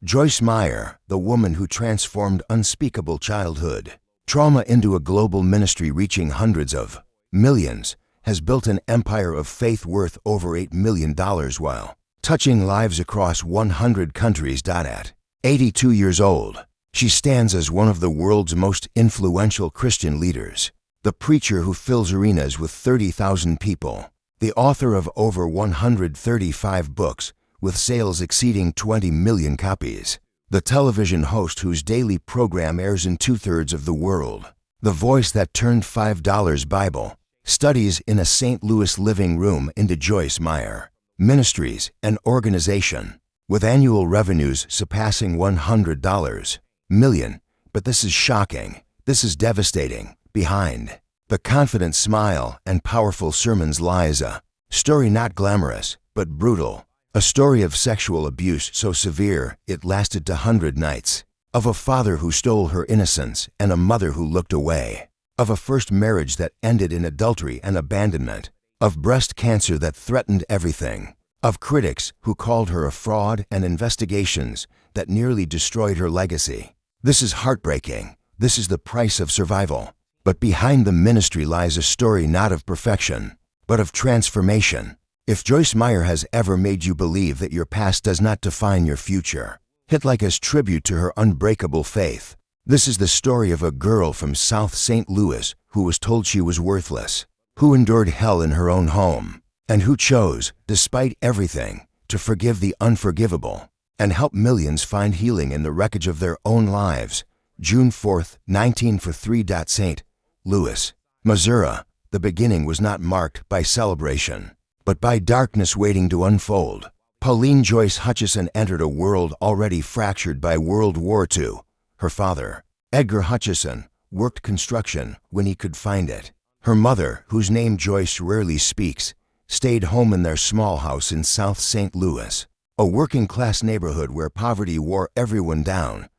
Joyce Meyer, the woman who transformed unspeakable childhood trauma into a global ministry reaching hundreds of millions, has built an empire of faith worth over $8 million while touching lives across 100 countries. At 82 years old, she stands as one of the world's most influential Christian leaders, the preacher who fills arenas with 30,000 people, the author of over 135 books with sales exceeding 20 million copies, the television host whose daily program airs in 2/3 of the world, the voice that turned $5 Bible studies in a St. Louis living room into Joyce Meyer Ministries, an organization with annual revenues surpassing $100 million. But this is shocking, this is devastating. Behind the confident smile and powerful sermons lies a story not glamorous, but brutal. A story of sexual abuse so severe it lasted 100 nights, of a father who stole her innocence and a mother who looked away, of a first marriage that ended in adultery and abandonment, of breast cancer that threatened everything, of critics who called her a fraud and investigations that nearly destroyed her legacy. This is heartbreaking. This is the price of survival. But behind the ministry lies a story not of perfection, but of transformation. If Joyce Meyer has ever made you believe that your past does not define your future, hit like as tribute to her unbreakable faith. This is the story of a girl from South St. Louis who was told she was worthless, who endured hell in her own home, and who chose, despite everything, to forgive the unforgivable and help millions find healing in the wreckage of their own lives. June 4th, 1943. St. Louis, Missouri. The beginning was not marked by celebration, but by darkness waiting to unfold. Pauline Joyce Hutchison entered a world already fractured by World War II. Her father, Edgar Hutchison, worked construction when he could find it. Her mother, whose name Joyce rarely speaks, stayed home in their small house in South St. Louis, a working-class neighborhood where poverty wore everyone down.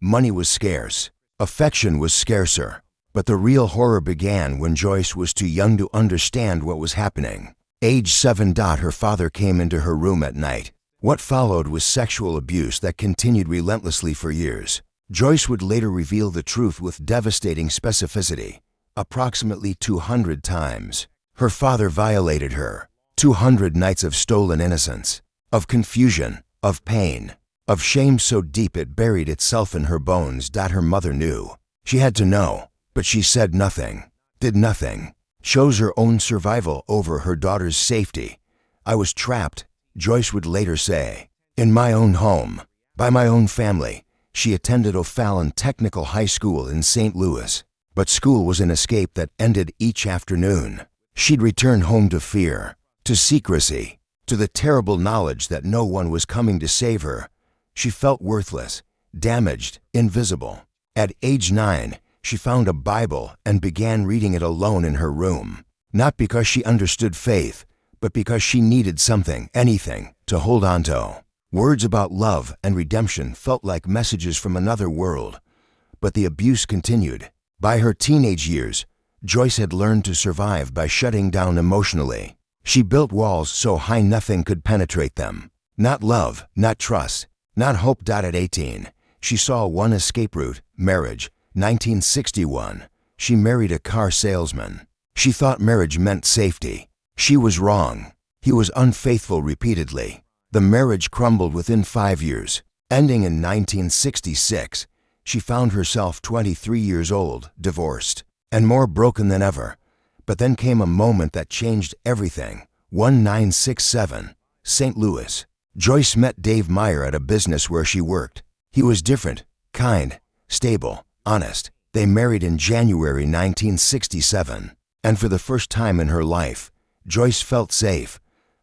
Money was scarce. Affection was scarcer. But the real horror began when Joyce was too young to understand what was happening. Age 7. Her father came into her room at night. What followed was sexual abuse that continued relentlessly for years. Joyce would later reveal the truth with devastating specificity. Approximately 200 times, her father violated her. 200 nights of stolen innocence, of confusion, of pain, of shame so deep it buried itself in her bones. Her mother knew. She had to know, but she said nothing, did nothing. Chose her own survival over her daughter's safety. I was trapped, Joyce would later say, in my own home, by my own family. She attended O'Fallon Technical High School in St. Louis, but school was an escape that ended each afternoon. She'd return home to fear, to secrecy, to the terrible knowledge that no one was coming to save her. She felt worthless, damaged, invisible. At age 9, she found a Bible and began reading it alone in her room, not because she understood faith, but because she needed something, anything, to hold on to. Words about love and redemption felt like messages from another world, but the abuse continued. By her teenage years, Joyce had learned to survive by shutting down emotionally. She built walls so high nothing could penetrate them. Not love, not trust, not hope. At 18, she saw one escape route: marriage. 1961, she married a car salesman. She thought marriage meant safety. She was wrong. He was unfaithful repeatedly. The marriage crumbled within 5 years. Ending in 1966, she found herself 23 years old, divorced, and more broken than ever. But then came a moment that changed everything. 1967, St. Louis. Joyce met Dave Meyer at a business where she worked. He was different, kind, stable, honest. They married in January 1967, and for the first time in her life, Joyce felt safe.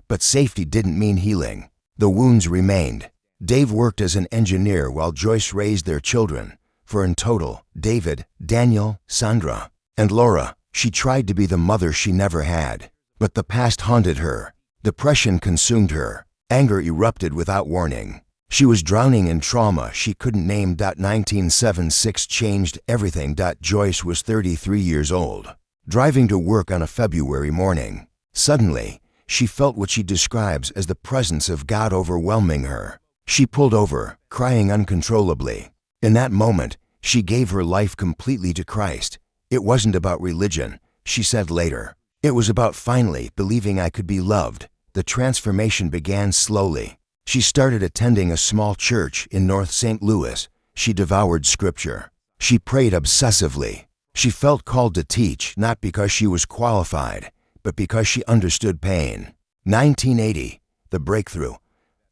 But safety didn't mean healing. The wounds remained. Dave worked as an engineer while Joyce raised their children, for in total, David, Daniel, Sandra, and Laura. She tried to be the mother she never had, but the past haunted her. Depression consumed her. Anger erupted without warning. She was drowning in trauma she couldn't name. 1976 changed everything. Joyce was 33 years old, driving to work on a February morning. Suddenly, she felt what she describes as the presence of God overwhelming her. She pulled over, crying uncontrollably. In that moment, she gave her life completely to Christ. It wasn't about religion, she said later. It was about finally believing I could be loved. The transformation began slowly. She started attending a small church in North St. Louis. She devoured scripture. She prayed obsessively. She felt called to teach, not because she was qualified, but because she understood pain. 1980, the breakthrough.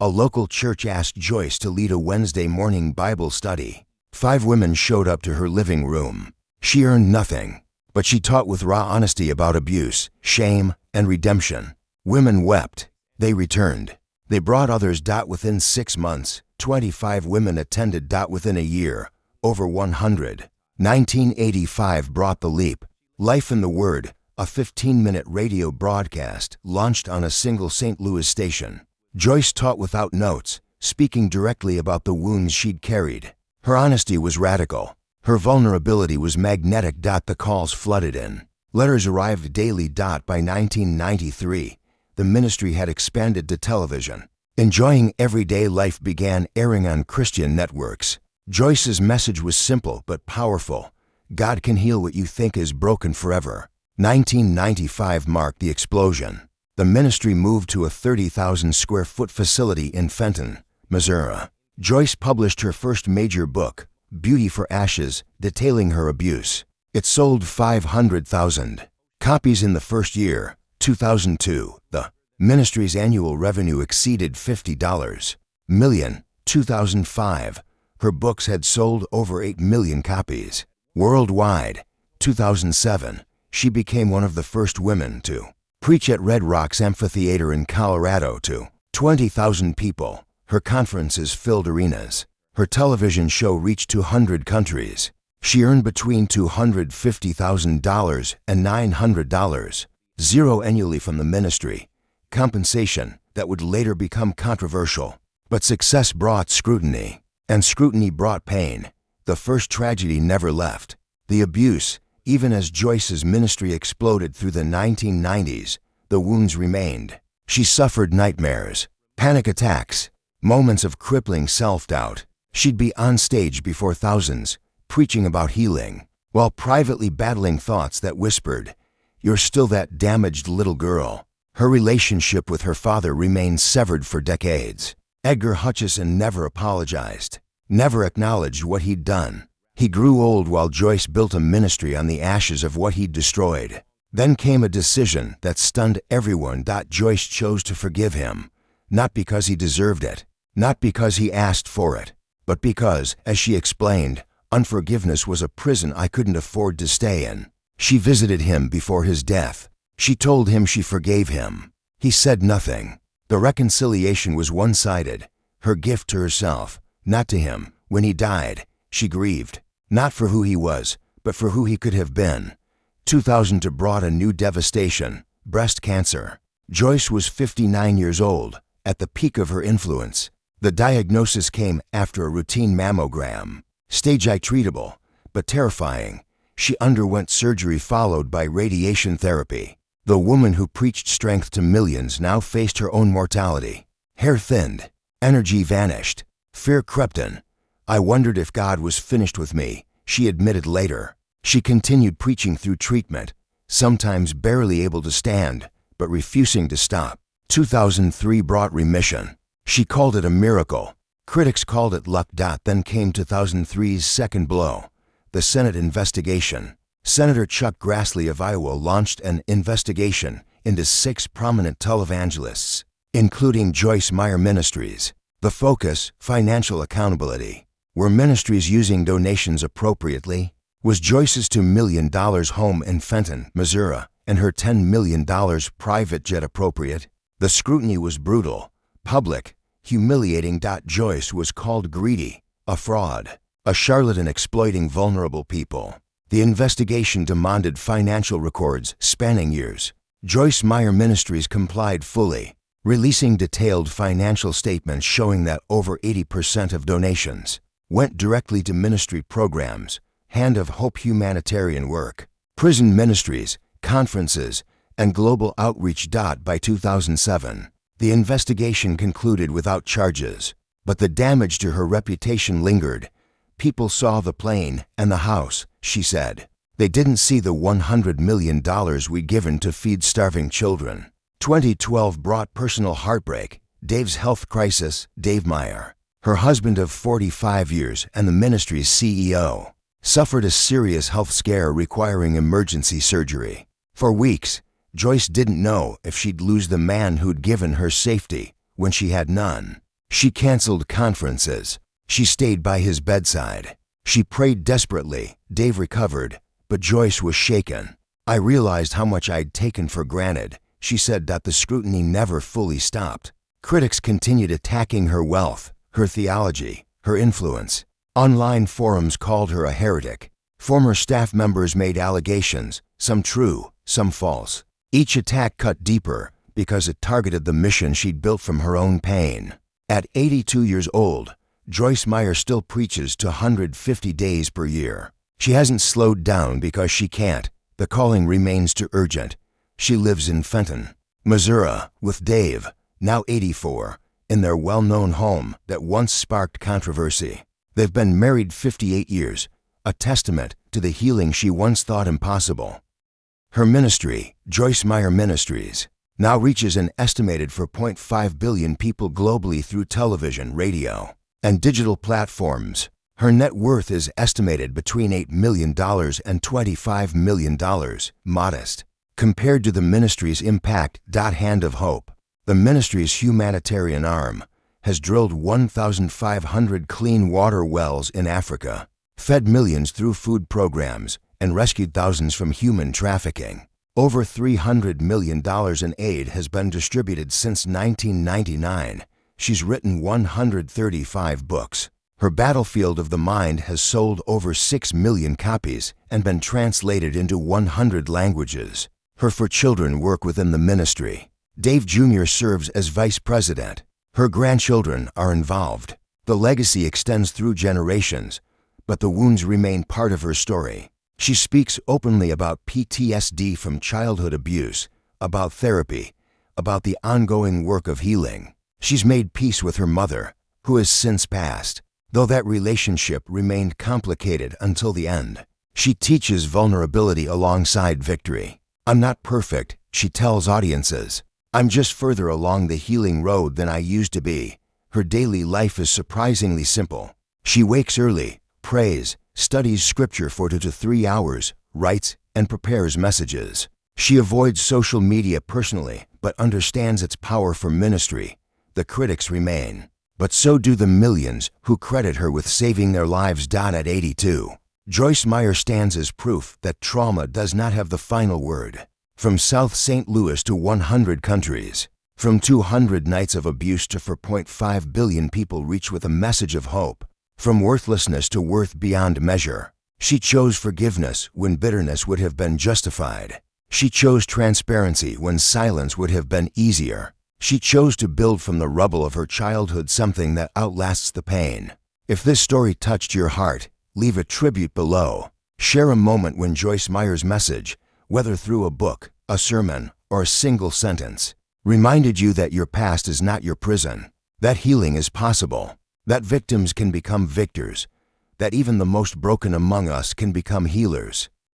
A local church asked Joyce to lead a Wednesday morning Bible study. 5 women showed up to her living room. She earned nothing, but she taught with raw honesty about abuse, shame, and redemption. Women wept. They returned. They brought others. Within 6 months, 25 women attended. Within a year, over 100. 1985 brought the leap. Life in the Word, a 15-minute radio broadcast launched on a single St. Louis station. Joyce taught without notes, speaking directly about the wounds she'd carried. Her honesty was radical. Her vulnerability was magnetic. The calls flooded in. Letters arrived daily. By 1993, the ministry had expanded to television. Enjoying Everyday Life began airing on Christian networks. Joyce's message was simple but powerful. God can heal what you think is broken forever. 1995 marked the explosion. The ministry moved to a 30,000 square foot facility in Fenton, Missouri. Joyce published her first major book, Beauty for Ashes, detailing her abuse. It sold 500,000 copies in the first year. 2002, the ministry's annual revenue exceeded $50 million. 2005, her books had sold over 8 million copies. Worldwide, 2007, she became one of the first women to preach at Red Rocks Amphitheater in Colorado to 20,000 people. Her conferences filled arenas. Her television show reached 200 countries. She earned between $250,000 and $900 annually from the ministry, compensation that would later become controversial. But success brought scrutiny, and scrutiny brought pain. The first tragedy never left. The abuse, even as Joyce's ministry exploded through the 1990s, the wounds remained. She suffered nightmares, panic attacks, moments of crippling self-doubt. She'd be on stage before thousands, preaching about healing, while privately battling thoughts that whispered, "You're still that damaged little girl." Her relationship with her father remained severed for decades. Edgar Hutchison never apologized, never acknowledged what he'd done. He grew old while Joyce built a ministry on the ashes of what he'd destroyed. Then came a decision that stunned everyone. Joyce chose to forgive him, not because he deserved it, not because he asked for it, but because, as she explained, unforgiveness was a prison I couldn't afford to stay in. She visited him before his death. She told him she forgave him. He said nothing. The reconciliation was one-sided, her gift to herself, not to him. When he died, she grieved, not for who he was, but for who he could have been. 2002 brought a new devastation, breast cancer. Joyce was 59 years old, at the peak of her influence. The diagnosis came after a routine mammogram. Stage I treatable, but terrifying. She underwent surgery followed by radiation therapy. The woman who preached strength to millions now faced her own mortality. Hair thinned, energy vanished, fear crept in. "I wondered if God was finished with me," she admitted later. She continued preaching through treatment, sometimes barely able to stand, but refusing to stop. 2003 brought remission. She called it a miracle. Critics called it luck. Then came 2003's second blow, the Senate investigation. Senator Chuck Grassley of Iowa launched an investigation into 6 prominent televangelists, including Joyce Meyer Ministries. The focus, financial accountability. Were ministries using donations appropriately? Was Joyce's $2 million home in Fenton, Missouri, and her $10 million private jet appropriate? The scrutiny was brutal, public, humiliating. Joyce was called greedy, a fraud, a charlatan exploiting vulnerable people. The investigation demanded financial records spanning years. Joyce Meyer Ministries complied fully, releasing detailed financial statements showing that over 80% of donations went directly to ministry programs, Hand of Hope humanitarian work, prison ministries, conferences, and global outreach. By 2007, the investigation concluded without charges. But the damage to her reputation lingered. People saw the plane and the house, she said. They didn't see the $100 million we'd given to feed starving children. 2012 brought personal heartbreak. Dave's health crisis. Dave Meyer, her husband of 45 years and the ministry's CEO, suffered a serious health scare requiring emergency surgery. For weeks, Joyce didn't know if she'd lose the man who'd given her safety when she had none. She canceled conferences. She stayed by his bedside. She prayed desperately. Dave recovered, but Joyce was shaken. I realized how much I'd taken for granted. She said that the scrutiny never fully stopped. Critics continued attacking her wealth, her theology, her influence. Online forums called her a heretic. Former staff members made allegations, some true, some false. Each attack cut deeper because it targeted the mission she'd built from her own pain. At 82 years old, Joyce Meyer still preaches to 150 days per year. She hasn't slowed down because she can't. The calling remains too urgent. She lives in Fenton, Missouri, with Dave, now 84, in their well-known home that once sparked controversy. They've been married 58 years, a testament to the healing she once thought impossible. Her ministry, Joyce Meyer Ministries, now reaches an estimated 4.5 billion people globally through television, radio, and digital platforms. Her net worth is estimated between $8 million and $25 million, modest, compared to the ministry's impact. Hand of Hope, the ministry's humanitarian arm, has drilled 1,500 clean water wells in Africa, fed millions through food programs, and rescued thousands from human trafficking. Over $300 million in aid has been distributed since 1999. She's written 135 books. Her Battlefield of the Mind has sold over 6 million copies and been translated into 100 languages. Her For Children work within the ministry. Dave Jr. serves as vice president. Her grandchildren are involved. The legacy extends through generations, but the wounds remain part of her story. She speaks openly about PTSD from childhood abuse, about therapy, about the ongoing work of healing. She's made peace with her mother, who has since passed, though that relationship remained complicated until the end. She teaches vulnerability alongside victory. I'm not perfect, she tells audiences. I'm just further along the healing road than I used to be. Her daily life is surprisingly simple. She wakes early, prays, studies scripture for 2 to 3 hours, writes, and prepares messages. She avoids social media personally, but understands its power for ministry. The critics remain, but so do the millions who credit her with saving their lives. At 82, Joyce Meyer stands as proof that trauma does not have the final word. From South St. Louis to 100 countries, from 200 nights of abuse to 4.5 billion people reach with a message of hope. From worthlessness to worth beyond measure. She chose forgiveness when bitterness would have been justified. She chose transparency when silence would have been easier. She chose to build from the rubble of her childhood something that outlasts the pain. If this story touched your heart, leave a tribute below. Share a moment when Joyce Meyer's message, whether through a book, a sermon, or a single sentence, reminded you that your past is not your prison, that healing is possible, that victims can become victors, that even the most broken among us can become healers.